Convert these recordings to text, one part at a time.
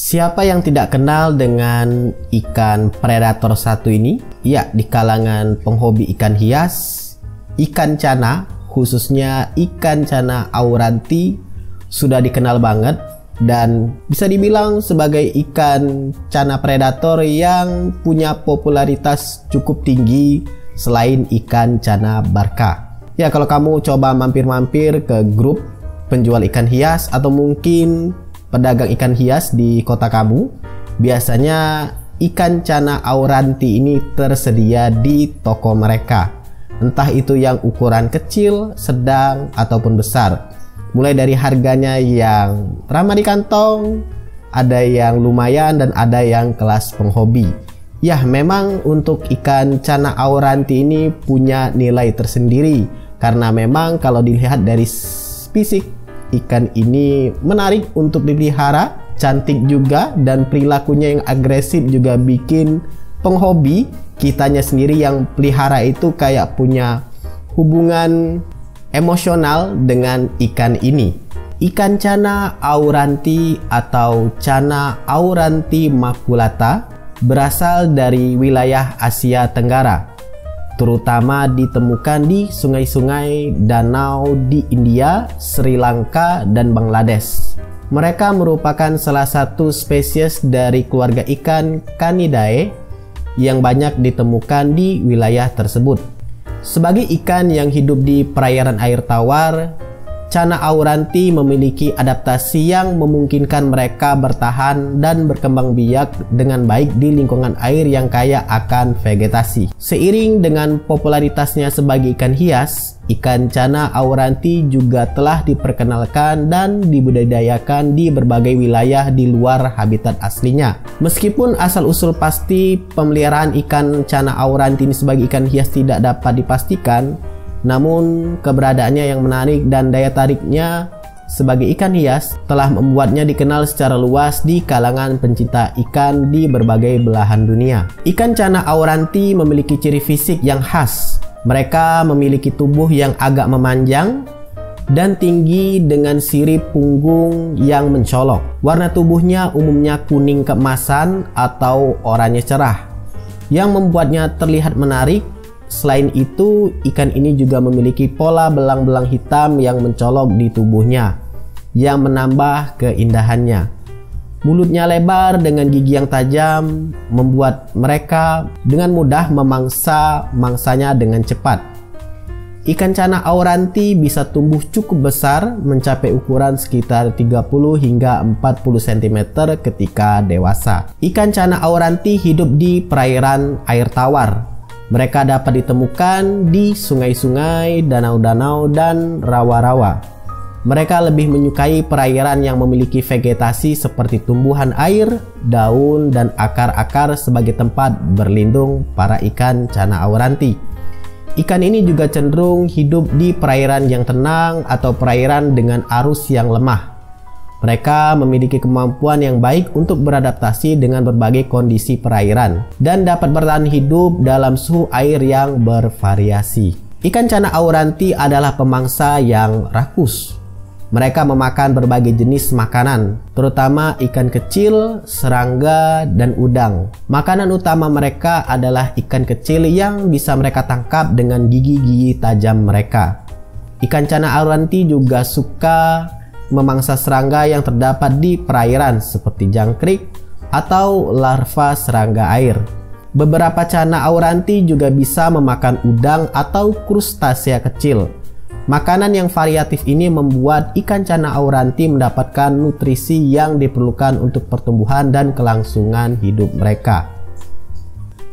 Siapa yang tidak kenal dengan ikan predator satu ini? Ya, di kalangan penghobi ikan hias, ikan cana, khususnya ikan cana auranti, sudah dikenal banget dan bisa dibilang sebagai ikan cana predator yang punya popularitas cukup tinggi selain ikan cana barca. Ya, kalau kamu coba mampir-mampir ke grup penjual ikan hias atau mungkin pedagang ikan hias di kota kamu, biasanya ikan cana auranti ini tersedia di toko mereka. Entah itu yang ukuran kecil, sedang, ataupun besar. Mulai dari harganya yang ramah di kantong, ada yang lumayan dan ada yang kelas penghobi. Ya, memang untuk ikan cana auranti ini punya nilai tersendiri karena memang kalau dilihat dari fisik, ikan ini menarik untuk dipelihara, cantik juga, dan perilakunya yang agresif juga bikin penghobi, kitanya sendiri yang pelihara itu kayak punya hubungan emosional dengan ikan ini. Ikan cana auranti atau cana auranti maculata berasal dari wilayah Asia Tenggara, terutama ditemukan di sungai-sungai danau di India, Sri Lanka, dan Bangladesh. Mereka merupakan salah satu spesies dari keluarga ikan Canidae yang banyak ditemukan di wilayah tersebut. Sebagai ikan yang hidup di perairan air tawar, cana auranti memiliki adaptasi yang memungkinkan mereka bertahan dan berkembang biak dengan baik di lingkungan air yang kaya akan vegetasi. Seiring dengan popularitasnya sebagai ikan hias, ikan cana auranti juga telah diperkenalkan dan dibudidayakan di berbagai wilayah di luar habitat aslinya. Meskipun asal-usul pasti pemeliharaan ikan cana auranti ini sebagai ikan hias tidak dapat dipastikan, namun keberadaannya yang menarik dan daya tariknya sebagai ikan hias telah membuatnya dikenal secara luas di kalangan pencinta ikan di berbagai belahan dunia. Ikan cana auranti memiliki ciri fisik yang khas. Mereka memiliki tubuh yang agak memanjang dan tinggi dengan sirip punggung yang mencolok. Warna tubuhnya umumnya kuning keemasan atau oranye cerah yang membuatnya terlihat menarik. Selain itu, ikan ini juga memiliki pola belang-belang hitam yang mencolok di tubuhnya, yang menambah keindahannya. Mulutnya lebar dengan gigi yang tajam, membuat mereka dengan mudah memangsa mangsanya dengan cepat. Ikan cana auranti bisa tumbuh cukup besar, mencapai ukuran sekitar 30 hingga 40 cm ketika dewasa. Ikan cana auranti hidup di perairan air tawar. Mereka dapat ditemukan di sungai-sungai, danau-danau, dan rawa-rawa. Mereka lebih menyukai perairan yang memiliki vegetasi seperti tumbuhan air, daun, dan akar-akar sebagai tempat berlindung para ikan cana auranti. Ikan ini juga cenderung hidup di perairan yang tenang atau perairan dengan arus yang lemah. Mereka memiliki kemampuan yang baik untuk beradaptasi dengan berbagai kondisi perairan dan dapat bertahan hidup dalam suhu air yang bervariasi. Ikan cana auranti adalah pemangsa yang rakus. Mereka memakan berbagai jenis makanan, terutama ikan kecil, serangga, dan udang. Makanan utama mereka adalah ikan kecil yang bisa mereka tangkap dengan gigi-gigi tajam mereka. Ikan cana auranti juga suka memangsa serangga yang terdapat di perairan seperti jangkrik atau larva serangga air. Beberapa cana auranti juga bisa memakan udang atau krustasea kecil. Makanan yang variatif ini membuat ikan cana auranti mendapatkan nutrisi yang diperlukan untuk pertumbuhan dan kelangsungan hidup mereka.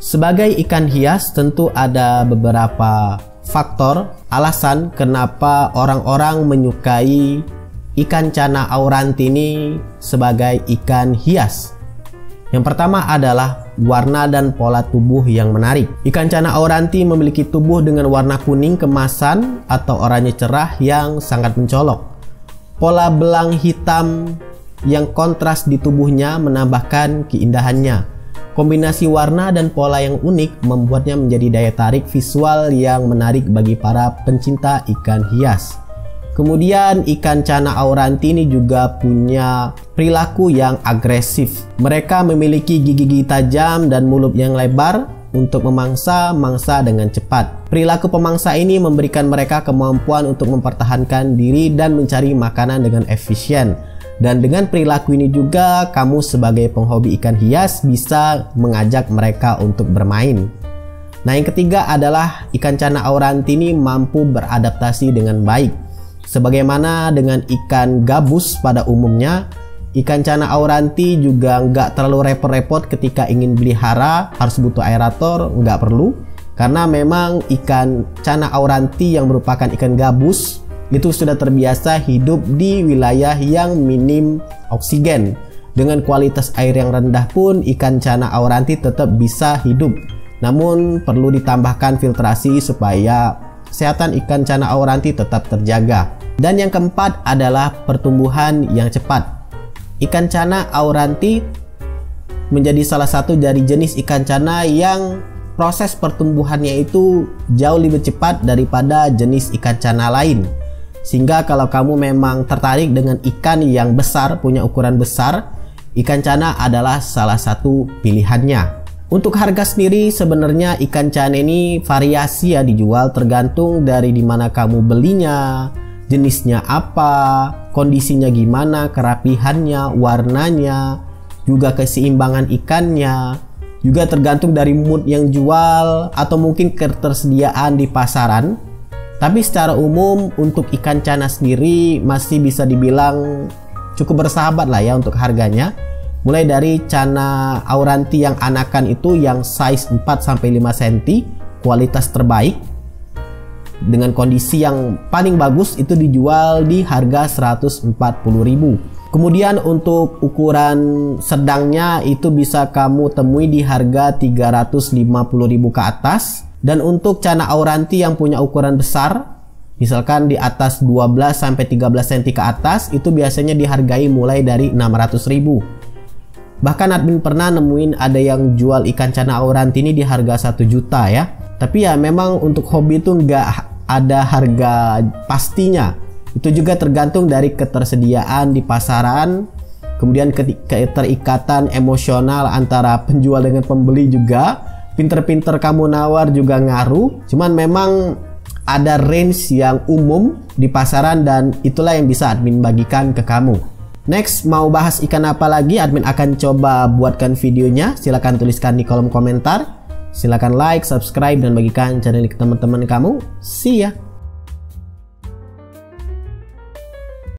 Sebagai ikan hias, tentu ada beberapa faktor alasan kenapa orang-orang menyukai ikan cana auranti ini sebagai ikan hias. Yang pertama adalah warna dan pola tubuh yang menarik. Ikan cana auranti memiliki tubuh dengan warna kuning kemasan atau oranye cerah yang sangat mencolok. Pola belang hitam yang kontras di tubuhnya menambahkan keindahannya. Kombinasi warna dan pola yang unik membuatnya menjadi daya tarik visual yang menarik bagi para pencinta ikan hias. Kemudian ikan cana auranti ini juga punya perilaku yang agresif. Mereka memiliki gigi-gigi tajam dan mulut yang lebar untuk memangsa mangsa dengan cepat. Perilaku pemangsa ini memberikan mereka kemampuan untuk mempertahankan diri dan mencari makanan dengan efisien. Dan dengan perilaku ini juga kamu sebagai penghobi ikan hias bisa mengajak mereka untuk bermain. Nah, yang ketiga adalah ikan cana auranti ini mampu beradaptasi dengan baik. Sebagaimana dengan ikan gabus pada umumnya, ikan cana auranti juga nggak terlalu repot-repot ketika ingin pelihara, harus butuh aerator, nggak perlu. Karena memang ikan cana auranti yang merupakan ikan gabus itu sudah terbiasa hidup di wilayah yang minim oksigen. Dengan kualitas air yang rendah pun ikan cana auranti tetap bisa hidup. Namun perlu ditambahkan filtrasi supaya kesehatan ikan cana auranti tetap terjaga. Dan yang keempat adalah pertumbuhan yang cepat. Ikan cana auranti menjadi salah satu dari jenis ikan cana yang proses pertumbuhannya itu jauh lebih cepat daripada jenis ikan cana lain. Sehingga kalau kamu memang tertarik dengan ikan yang besar, punya ukuran besar, ikan cana adalah salah satu pilihannya. Untuk harga sendiri sebenarnya ikan cana ini variasi ya, dijual tergantung dari dimana kamu belinya, jenisnya apa, kondisinya gimana, kerapihannya, warnanya, juga keseimbangan ikannya, juga tergantung dari mood yang jual atau mungkin ketersediaan di pasaran. Tapi secara umum untuk ikan cana sendiri masih bisa dibilang cukup bersahabat lah ya untuk harganya. Mulai dari cana auranti yang anakan itu yang size 4-5 cm, kualitas terbaik dengan kondisi yang paling bagus itu dijual di harga 140.000. Kemudian untuk ukuran sedangnya itu bisa kamu temui di harga 350.000 ke atas. Dan untuk cana auranti yang punya ukuran besar, misalkan di atas 12-13 cm ke atas, itu biasanya dihargai mulai dari 600.000. Bahkan admin pernah nemuin ada yang jual ikan cana auranti ini di harga 1 juta ya. Tapi ya memang untuk hobi itu nggak ada harga pastinya. Itu juga tergantung dari ketersediaan di pasaran. Kemudian keterikatan emosional antara penjual dengan pembeli juga. Pinter-pinter kamu nawar juga ngaruh. Cuman memang ada range yang umum di pasaran dan itulah yang bisa admin bagikan ke kamu. Next, mau bahas ikan apa lagi? Admin akan coba buatkan videonya. Silahkan tuliskan di kolom komentar. Silahkan like, subscribe, dan bagikan channel ini ke teman-teman kamu. See ya!